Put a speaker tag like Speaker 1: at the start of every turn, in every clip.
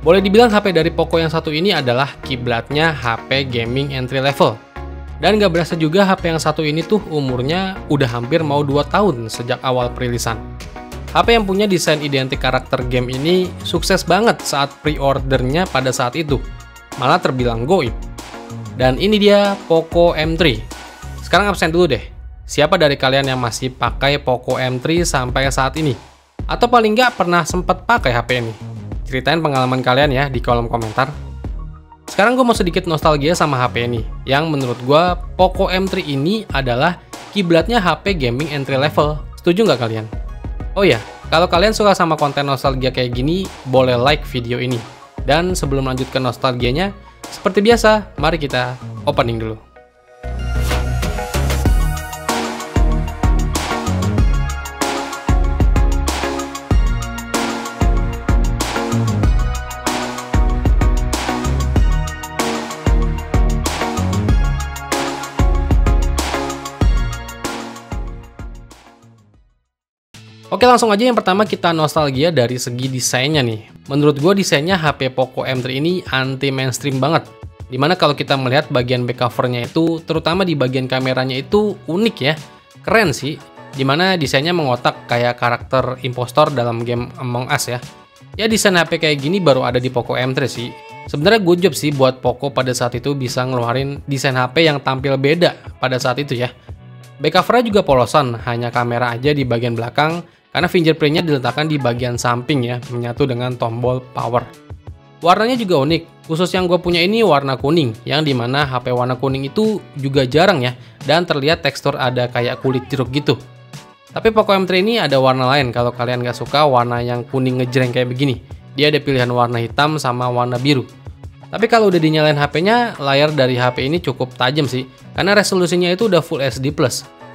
Speaker 1: Boleh dibilang HP dari Poco yang satu ini adalah kiblatnya HP gaming entry level. Dan gak berasa juga HP yang satu ini tuh umurnya udah hampir mau 2 tahun sejak awal perilisan. HP yang punya desain identik karakter game ini sukses banget saat pre-ordernya pada saat itu. Malah terbilang goib. Dan ini dia Poco M3. Sekarang absen dulu deh. Siapa dari kalian yang masih pakai Poco M3 sampai saat ini? Atau paling nggak pernah sempat pakai HP ini? Ceritain pengalaman kalian ya di kolom komentar. Sekarang gue mau sedikit nostalgia sama HP ini, yang menurut gue Poco M3 ini adalah kiblatnya HP gaming entry level. Setuju nggak kalian? Oh ya, kalau kalian suka sama konten nostalgia kayak gini, boleh like video ini. Dan sebelum lanjut ke nostalgianya, seperti biasa, mari kita opening dulu. Oke, langsung aja yang pertama kita nostalgia dari segi desainnya nih. Menurut gue desainnya HP Poco M3 ini anti mainstream banget. Dimana kalau kita melihat bagian back covernya itu, terutama di bagian kameranya itu unik ya. Keren sih. Dimana desainnya mengotak kayak karakter impostor dalam game Among Us ya. Ya desain HP kayak gini baru ada di Poco M3 sih. Sebenarnya good job sih buat Poco pada saat itu bisa ngeluarin desain HP yang tampil beda pada saat itu ya. Back covernya juga polosan, hanya kamera aja di bagian belakang. Karena fingerprintnya diletakkan di bagian samping ya, menyatu dengan tombol power. Warnanya juga unik, khusus yang gue punya ini warna kuning, yang dimana HP warna kuning itu juga jarang ya, dan terlihat tekstur ada kayak kulit jeruk gitu. Tapi Poco M3 ini ada warna lain kalau kalian gak suka warna yang kuning ngejreng kayak begini. Dia ada pilihan warna hitam sama warna biru. Tapi kalau udah dinyalain HP-nya, layar dari HP ini cukup tajam sih, karena resolusinya itu udah Full HD+.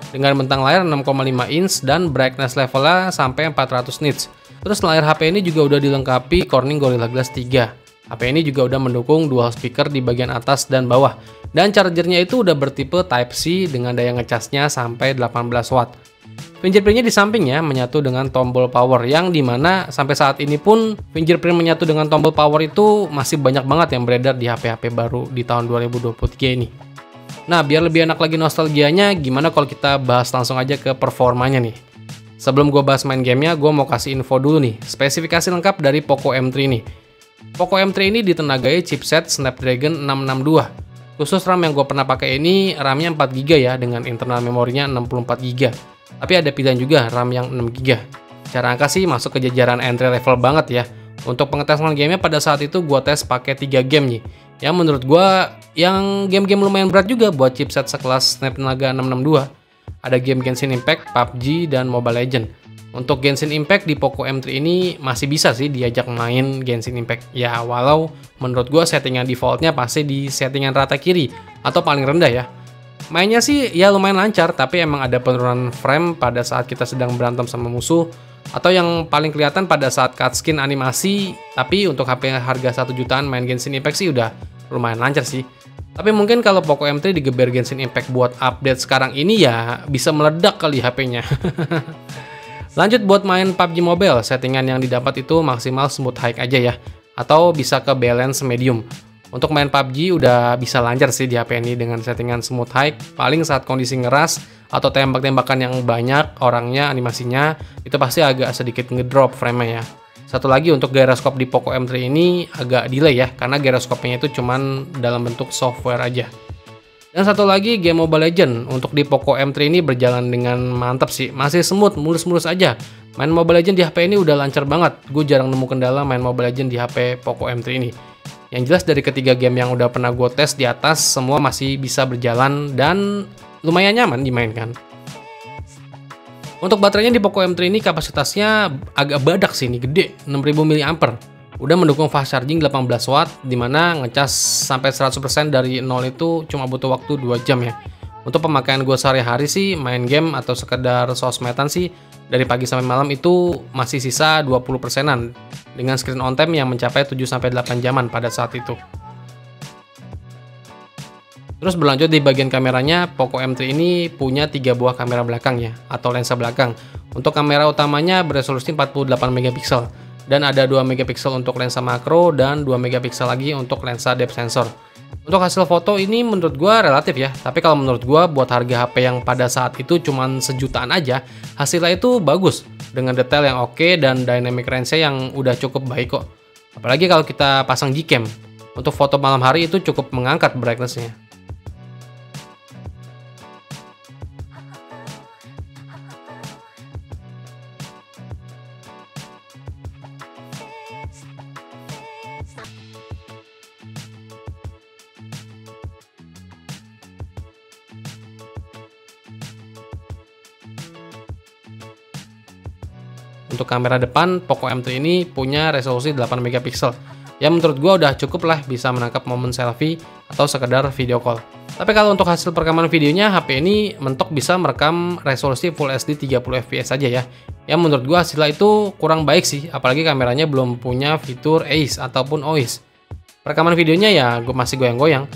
Speaker 1: Dengan bentang layar 6,5 inch dan brightness levelnya sampai 400 nits. Terus layar HP ini juga udah dilengkapi Corning Gorilla Glass 3. HP ini juga udah mendukung dual speaker di bagian atas dan bawah. Dan chargernya itu udah bertipe Type-C dengan daya ngecasnya sampai 18 watt. Fingerprintnya di sampingnya menyatu dengan tombol power, yang dimana sampai saat ini pun fingerprint menyatu dengan tombol power itu masih banyak banget yang beredar di HP-HP baru di tahun 2023 ini. Nah, biar lebih enak lagi nostalgianya, gimana kalau kita bahas langsung aja ke performanya nih. Sebelum gue bahas main gamenya, gue mau kasih info dulu nih, spesifikasi lengkap dari Poco M3 ini. Poco M3 ini ditenagai chipset Snapdragon 662. Khusus RAM yang gue pernah pakai ini, RAM-nya 4GB ya, dengan internal memorinya 64GB. Tapi ada pilihan juga RAM yang 6GB. Cara angka sih masuk ke jajaran entry level banget ya. Untuk pengetesan gamenya pada saat itu gue tes pakai 3 game nih. Yang menurut gue yang game-game lumayan berat juga buat chipset sekelas Snapdragon 662. Ada game Genshin Impact, PUBG, dan Mobile Legends. Untuk Genshin Impact di Poco M3 ini masih bisa sih diajak main Genshin Impact. Ya walau menurut gue settingan defaultnya pasti di settingan rata kiri atau paling rendah ya. Mainnya sih ya lumayan lancar, tapi emang ada penurunan frame pada saat kita sedang berantem sama musuh. Atau yang paling kelihatan pada saat cutscene animasi. Tapi untuk HP harga 1 jutaan main Genshin Impact sih udah lumayan lancar sih. Tapi mungkin kalau Poco M3 digeber Genshin Impact buat update sekarang ini ya bisa meledak kali HP-nya. Lanjut buat main PUBG Mobile, settingan yang didapat itu maksimal smooth high aja ya. Atau bisa ke balance medium. Untuk main PUBG udah bisa lancar sih di HP ini dengan settingan smooth high. Paling saat kondisi ngeras atau tembak-tembakan yang banyak orangnya, animasinya, itu pasti agak sedikit ngedrop frame-nya ya. Satu lagi untuk gyroscope di Poco M3 ini agak delay ya, karena gyroscope-nya itu cuman dalam bentuk software aja. Dan satu lagi game Mobile Legends untuk di Poco M3 ini berjalan dengan mantap sih, masih smooth, mulus-mulus aja. Main Mobile Legends di HP ini udah lancar banget, gue jarang nemu kendala main Mobile Legends di HP Poco M3 ini. Yang jelas dari ketiga game yang udah pernah gue tes di atas, semua masih bisa berjalan dan lumayan nyaman dimainkan. Untuk baterainya di Poco M3 ini kapasitasnya agak badak sih, ini gede, 6000 mAh. Udah mendukung fast charging 18 watt, dimana ngecas sampai 100% dari 0 itu cuma butuh waktu 2 jam ya. Untuk pemakaian gue sehari-hari sih, main game atau sekedar sosmedan sih, dari pagi sampai malam itu masih sisa 20%-an. Dengan screen on time yang mencapai 7-8 jaman pada saat itu. Terus berlanjut di bagian kameranya, Poco M3 ini punya 3 buah kamera belakang ya, atau lensa belakang. Untuk kamera utamanya beresolusi 48 megapiksel, dan ada 2 megapiksel untuk lensa makro dan 2 megapiksel lagi untuk lensa depth sensor. Untuk hasil foto ini menurut gua relatif ya, tapi kalau menurut gua buat harga HP yang pada saat itu cuman sejutaan aja, hasilnya itu bagus dengan detail yang oke dan dynamic range-nya yang udah cukup baik kok. Apalagi kalau kita pasang Gcam. Untuk foto malam hari itu cukup mengangkat brightness-nya. Untuk kamera depan, Poco M3 ini punya resolusi 8 megapiksel. Ya menurut gua udah cukup lah bisa menangkap momen selfie atau sekedar video call. Tapi kalau untuk hasil perekaman videonya, HP ini mentok bisa merekam resolusi Full HD 30 fps aja ya. Ya menurut gua hasilnya itu kurang baik sih, apalagi kameranya belum punya fitur ACE ataupun OIS. Perekaman videonya ya masih goyang-goyang.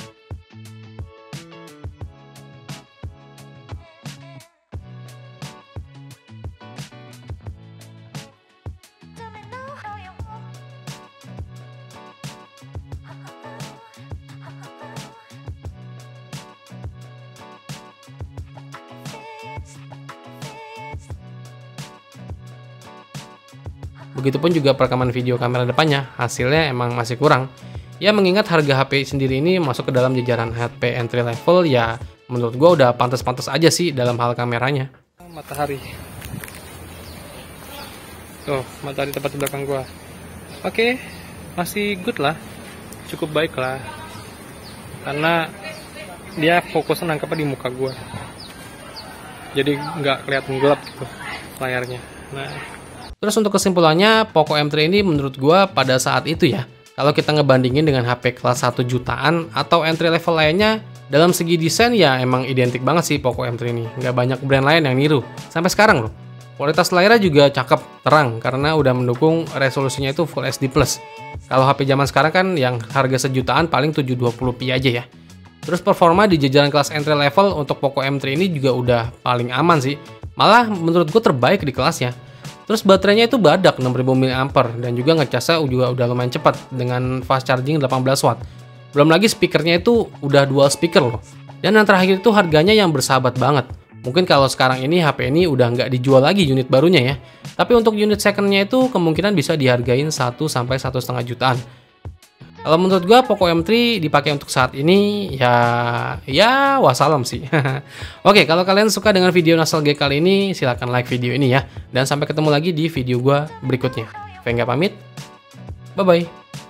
Speaker 1: Begitupun juga perekaman video kamera depannya, hasilnya emang masih kurang. Ya mengingat harga HP sendiri ini masuk ke dalam jajaran HP entry level, ya menurut gua udah pantas-pantas aja sih dalam hal kameranya. Matahari. Tuh, matahari tepat di belakang gua. Oke, masih good lah. Cukup baik lah. Karena dia fokusnya nangkepnya di muka gua. Jadi nggak kelihatan gelap gitu layarnya. Nah, terus untuk kesimpulannya, Poco M3 ini menurut gua pada saat itu ya, kalau kita ngebandingin dengan HP kelas 1 jutaan atau entry level lainnya, dalam segi desain ya emang identik banget sih Poco M3 ini. Nggak banyak brand lain yang niru, sampai sekarang loh. Kualitas layarnya juga cakep, terang, karena udah mendukung resolusinya itu Full HD+. Kalau HP zaman sekarang kan yang harga sejutaan paling 720p aja ya. Terus performa di jajaran kelas entry level untuk Poco M3 ini juga udah paling aman sih. Malah menurut gua terbaik di kelasnya. Terus baterainya itu badak 6000 mAh dan juga ngecasnya juga udah lumayan cepat dengan fast charging 18 watt. Belum lagi speakernya itu udah dual speaker loh. Dan yang terakhir itu harganya yang bersahabat banget. Mungkin kalau sekarang ini HP ini udah nggak dijual lagi unit barunya ya. Tapi untuk unit secondnya itu kemungkinan bisa dihargain 1 sampai 1,5 jutaan. Kalau menurut gua Poco M3 dipakai untuk saat ini ya wassalam sih. Oke, kalau kalian suka dengan video nostalgia kali ini silahkan like video ini ya. Dan sampai ketemu lagi di video gua berikutnya. Vengga pamit. Bye bye.